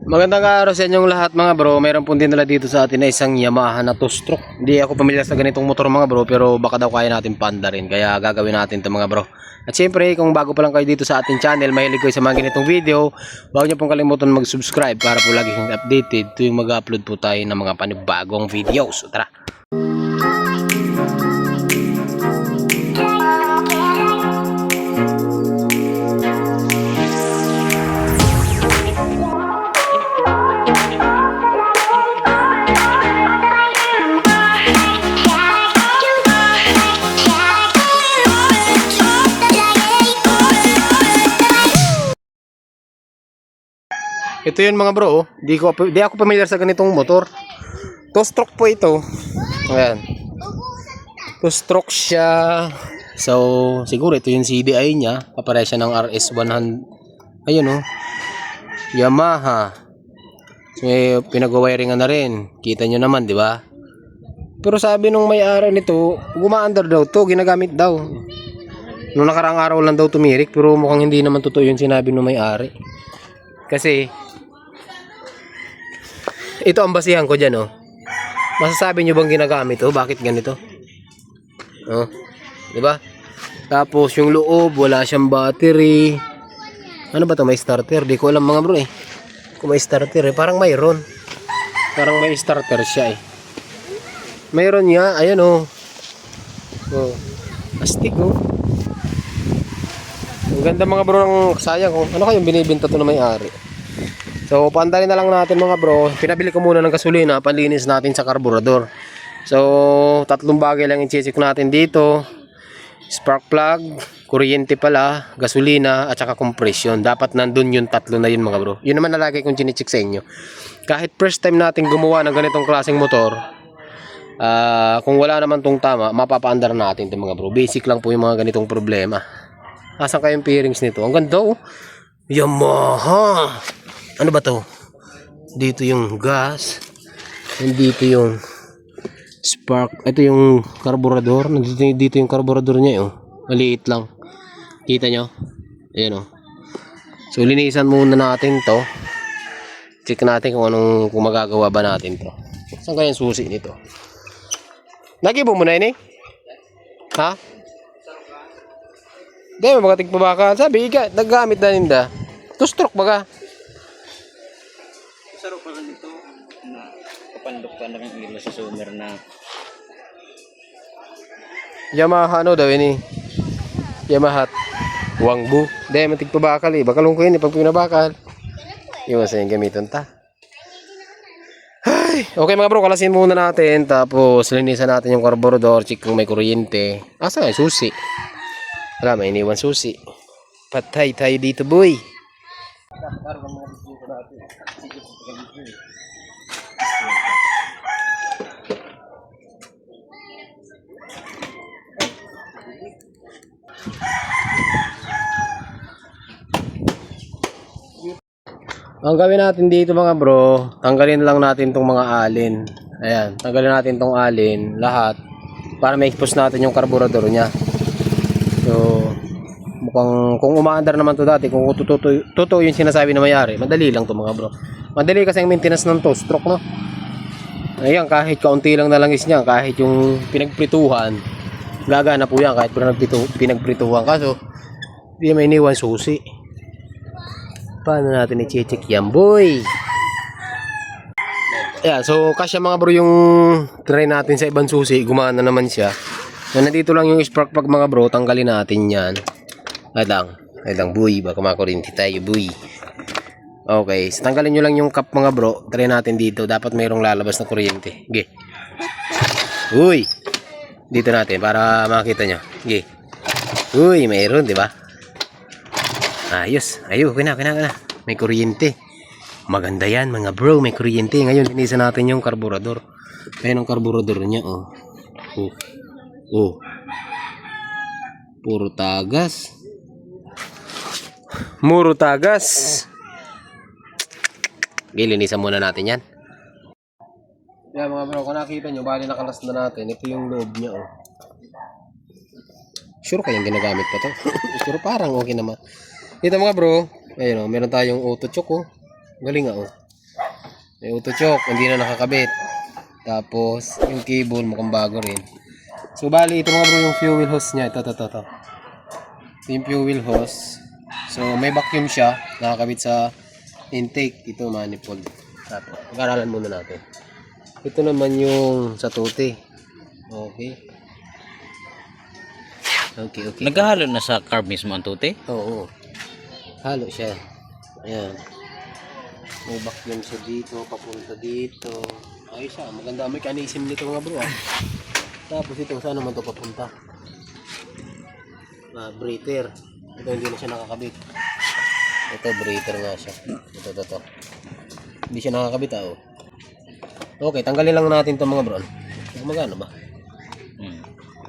Magandang araw sa inyong lahat mga bro. Mayroon po din nila dito sa atin na isang Yamaha na 2-stroke. Hindi ako pamilyar sa ganitong motor mga bro, pero baka daw kaya natin panda rin. Kaya gagawin natin ito mga bro. At syempre kung bago pa lang kayo dito sa ating channel, mahilig kayo sa mga ganitong video, huwag niyo pong kalimutan mag-subscribe para po lagi kang updated tuwing mag-upload po tayo ng mga panibagong videos. So, tara! Ito yun mga bro, di ako pamilyar sa ganitong motor. 2-stroke po ito. Ayan. 2-stroke siya. So, siguro ito yung CDI niya. Kapare siya ng RS100. Ayun oh. Yamaha. So, pinag-wiringan na rin. Kita nyo naman, di ba? Pero sabi nung may-ari nito, gumaandar daw to, ginagamit daw. Nung nakarang araw lang daw tumirik, pero mukhang hindi naman totoo yung sinabi nung may-ari. Kasi ito ang basihan ko dyan, oh. Masasabi nyo bang ginagamit, oh? Bakit ganito? Oh, di ba? Tapos yung loob, wala siyang battery. Ano ba to? May starter? Di ko alam mga bro, eh. Kung may starter, eh. Parang mayroon. Parang may starter siya, eh. Mayroon niya. Ayan, oh. Oh. Astig, oh. Ang ganda mga bro ng sayang, oh. Ano kayong binibenta to na may-ari? So, paandalin na lang natin mga bro. Pinabili ko muna ng gasolina, panlinis natin sa karburador. So, tatlong bagay lang i-check natin dito. Spark plug, kuryente pala, gasolina, at saka compression. Dapat nandun yung tatlo na yun mga bro. Yun naman nalagay kong chine-check sa inyo. Kahit first time natin gumawa ng ganitong klaseng motor, kung wala naman tong tama, mapapaandar natin ito mga bro. Basic lang po yung mga ganitong problema. Asan kayong bearings nito? Ang ganda oh. Yamaha! Ano ba to? Dito yung gas. Dito yung spark. Ito yung karburador. Dito yung karburador niya. Oh. Maliit lang. Kita nyo? Ayan oh. So linisan muna natin to. Check natin kung magagawa ba natin to. Saan kaya yung susi nito? Nagibo mo na yun eh? Ha? Dahil magating pa baka. Sabi, naggamit na ninda. 2-stroke baga. Sarap pa nito na kapandok pa na ng ilo sa summer na Yamaha ano daw ini? Yamaha Wangbu. Dahil matig pa bakal eh. Bakalong ko yun eh pag pinabakal. Iwan sa yung gamiton ta. Ay, okay mga bro, kalasin muna natin. Tapos linisan natin yung karburador. Check kung may kuryente. Asa nga susi? Wala, may iniwan susi. Patay tayo dito boy. Ang gawin natin dito mga bro, tanggalin lang natin tong mga alin. Ayan, tanggalin natin tong alin lahat para ma-expose natin yung karburador niya. So mukhang kung umaandar naman to dati, kung totoo yung sinasabi na may-ari, madali lang to mga bro. Madali kasi ang maintenance ng 2-stroke, no? Ayan, kahit kaunti lang na langis niya, kahit yung pinagprituhan, gagana po yan kahit pinagprituhan. Kaso hindi may iniwan susi. Paano natin i-check yan boy? Ayan, so kasya mga bro yung try natin sa ibang susi, gumana naman siya. So nandito lang yung spark plug mga bro, tanggalin natin yan. Ay lang boy, baka makurinti tayo boy. Okay, so tanggalin nyo lang yung cap mga bro. Try natin dito, dapat mayroong lalabas na kuryente. Okay. Uy, dito natin para makita nyo. Okay. Uy, mayroon di ba? Ayos, okay na. May kuryente. Maganda yan mga bro, may kuryente. Ngayon linisan natin yung karburador. Ayan ang karburador niya oh. Oh. Puro tagas. Muro tagas. Linisan muna natin yan. Yan mga bro, kung nakita nyo, bali nakalas na natin. Ito yung loob niya oh. Sure kayang ginagamit pa to? Sure parang okay naman. Dito mga bro, ayun oh, meron tayong auto choke oh. Galing nga oh. May auto choke, hindi na nakakabit. Tapos, yung cable, mukhang bago rin. So, bali, ito mga bro, yung fuel hose niya. Ito. Ito yung fuel hose. So, may vacuum siya. Nakakabit sa intake. Ito, manifold. Tapos, pag-aralan muna natin. Ito naman yung sa tuti. Okay. Okay. Naghahalo na sa carb mismo ang tuti? Oo. Halo siya. Ayan. May vacuum siya dito, papunta dito. Ayos siya. Maganda ang mechanism nito mga bro. Tapos ito, saan naman ito papunta? Breather. Ito hindi na siya nakakabit. Ito, breather nga siya. Ito. Hindi siya nakakabit oh. Okay, tanggalin lang natin ito mga bro. Magano ba?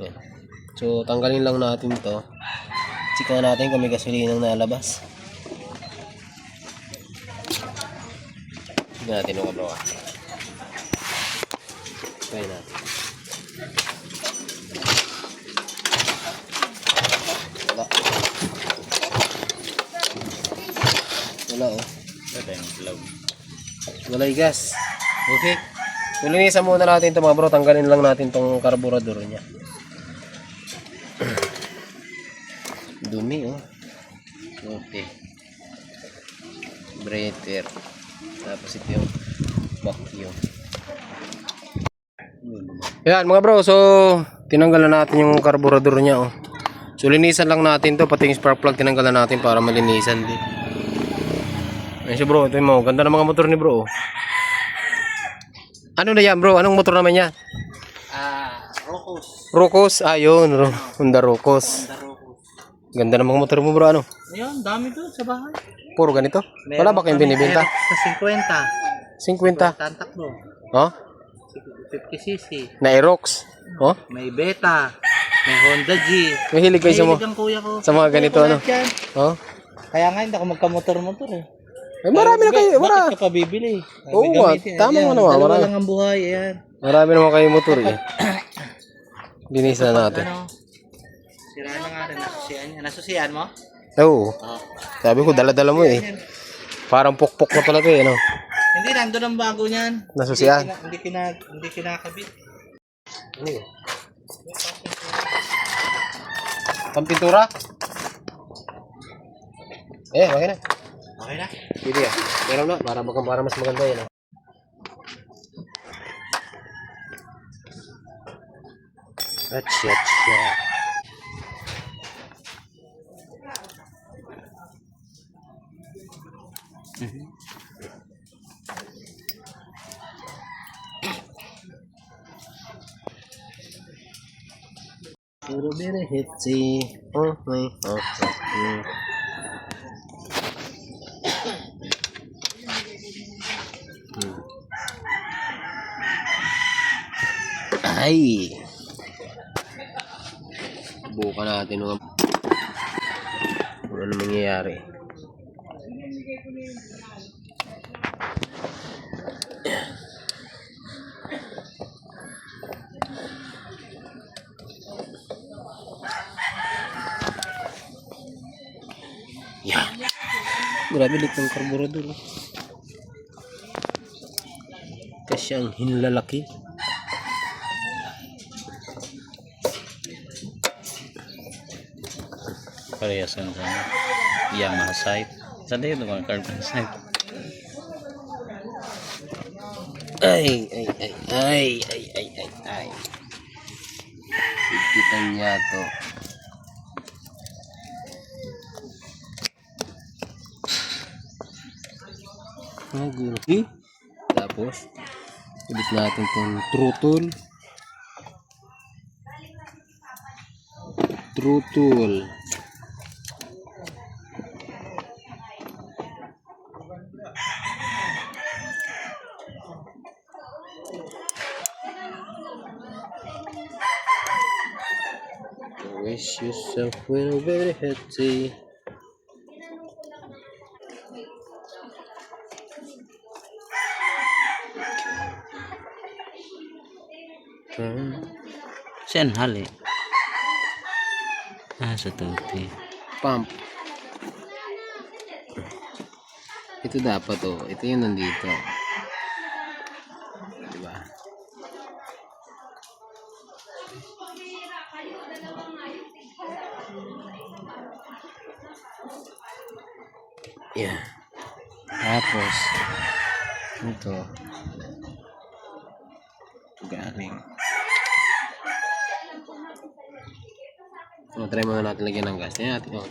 Ayan. So, tanggalin lang natin ito. Chika natin kung may gasolinang nalabas. Tignan natin mga bro. Try natin. Wala oh. Wala yung gas. Okay. Linisan muna natin ito mga bro. Tanggalin lang natin itong carburetor niya. Dumi oh. Okay. Breather. Tapos ito yung vacuum. Ayan mga bro. So tinanggalan natin yung carburetor niya oh. So linisan lang natin to. Pati yung spark plug tinanggalan natin para malinisan din. Ayan siya bro. Ito yung mga ganda ng mga motor ni bro oh. Ano na yan bro? Anong motor naman yan? Rocos. Ayun. Honda Rocos. Ganda ng mga motor mo bro, ano? Ayun, dami doon sa bahay. Puro ganito? Wala ba kayong binibenta? Sa 50. 50? Tantakbo. Oh? 50cc. Na Aerox? Oh? May Beta. May Honda G. May hilig kayo sa Mahilig ang kuya ko. sa mga ganito, ano? Oh? Kaya nga hindi ako magkamotor-motor eh. Ay, marami na kayo. Bakit ka pa bibili? Oo nga, tama mo naman. Dalawa lang ang buhay, ayan. Marami naman kayo motor eh. Binisa natin. Ano? Sira na nga rin, nasusiyan niya. Nasusiyan mo? Oo. Sabi ko, dala-dala mo eh. Parang pukpok na talaga eh, no? Hindi, nandun ang bago niyan. Nasusiyan. Hindi kinakabit. Ano yun? Pampintura? Okay na. Okay na? Pili ah. Meron na, para mas maganda yan. Atcha. Puro bere hitsi. Okay. Ay. Bukan natin mga ano mangyayari. Yeah. Grabe lit ng carburetor. Kasi ang hinlalaki. Parehas ang Yamaha site. Saan yun mga carbon site? Ay. Ikitan niya to. Okay. Tapos, ulit natin itong throttle. Wish yourself when you're very happy. Saan hali? Sa tuti. Pump. Ito dapat oh. Ito yung nandito. Yan. Tapos, ito. Galing. So, try muna natin lagyan ng gas. Yan natin. Oh.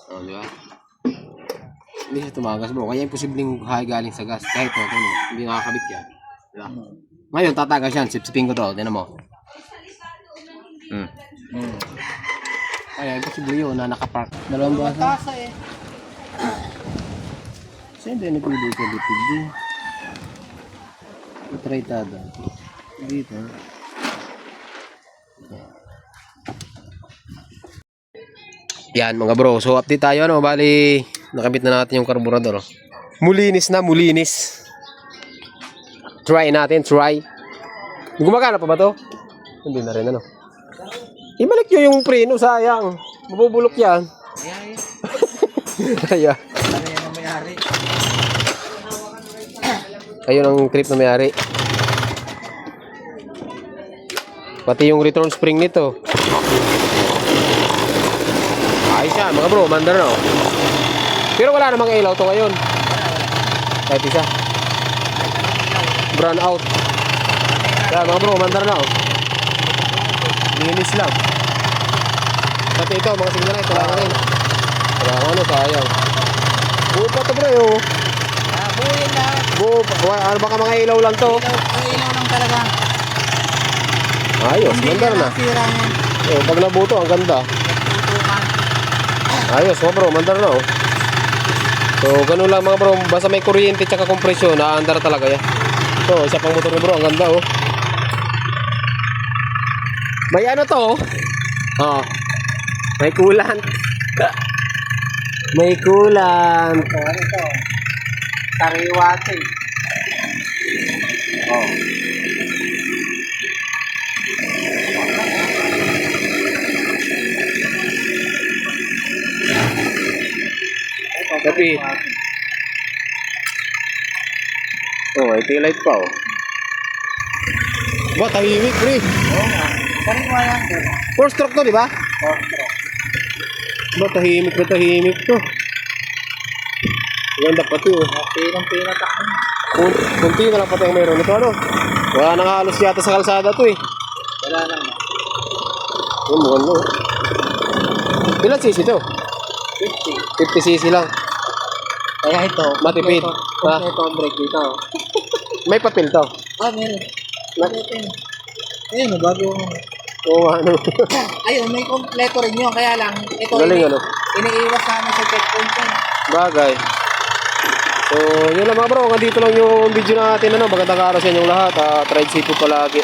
Oh, di ba? Hindi siya tumagas bro. Kaya imposibleng galing sa gas. Kahit ito, no? Hindi nakakabit yan. Di ba? Ngayon, tatagas yan. Sipsipin ko to. Tignan mo. Kaya imposible yun na nakapark. Dalawang buwan. Tasa eh. Saan din nagpili ka dito? Try tada. Dito. Yan mga bro. So update tayo ano. Bali, nakabit na natin yung karburador. Mulinis na, mulinis. Try natin, try. Gumagana pa ba to? Hindi na rin ano. Ibalik nyo yung preno, sayang. Mabubulok yan. Kaya. Ano yan ang may-ari? Ayun ang trip na may-ari. Pati yung return spring nito. Ayos yan mga bro, mandar na oh. Pero wala namang ilaw to ngayon. Kahit isa. Brown out. Yan mga bro, mandar na oh. Linis lang. Pati ito, mga signal light, wala na rin. Wala na ano, sayang. Buo pa to bro oh. Buuin lahat. Buo pa. Ano baka mga ilaw lang to? Ang ilaw lang talaga. Ayos, mandar na. Sira yan. Oh, pag nabuto, ang ganda. Tutukan. Ayos mga bro, mandar na oh. So, ganun lang mga bro, basta may kuryente tsaka kompresyon, naandar talaga yan. So, isa pang motor ni bro, ang ganda oh. May ano to oh. Oh. May coolant. May coolant. Ito, ano ito? Sariwate. Oh. Kapit. Oh, may tail light pa oh. Ba, tahimik pre. Oo nga. Sariwa yan. Four stroke to, di ba? Ostro. Ba, tahimik na tahimik to. Ganda pati oh. Pinang-pinatak mo. Kunti na lang pati ang meron ito ano. Wala nang halos yata sa kalsada to eh. Wala lang. Yung mukhang mo. Ilan cc to? 50. 50cc lang. Kaya ito. Matipid. Kompleto ang brake dito. May papel to. Meron. Kompleto yun. Ayun, bago. Oo, ano. Ayun, may kompleto rin yun. Kaya lang, ito Galing ano. iniiwas namin sa checkpoint yun. Bagay. So, yun lang mga bro. Hanggang dito lang yung video natin. Ano. Magandang araw sa inyong lahat. Ride safe po palagi.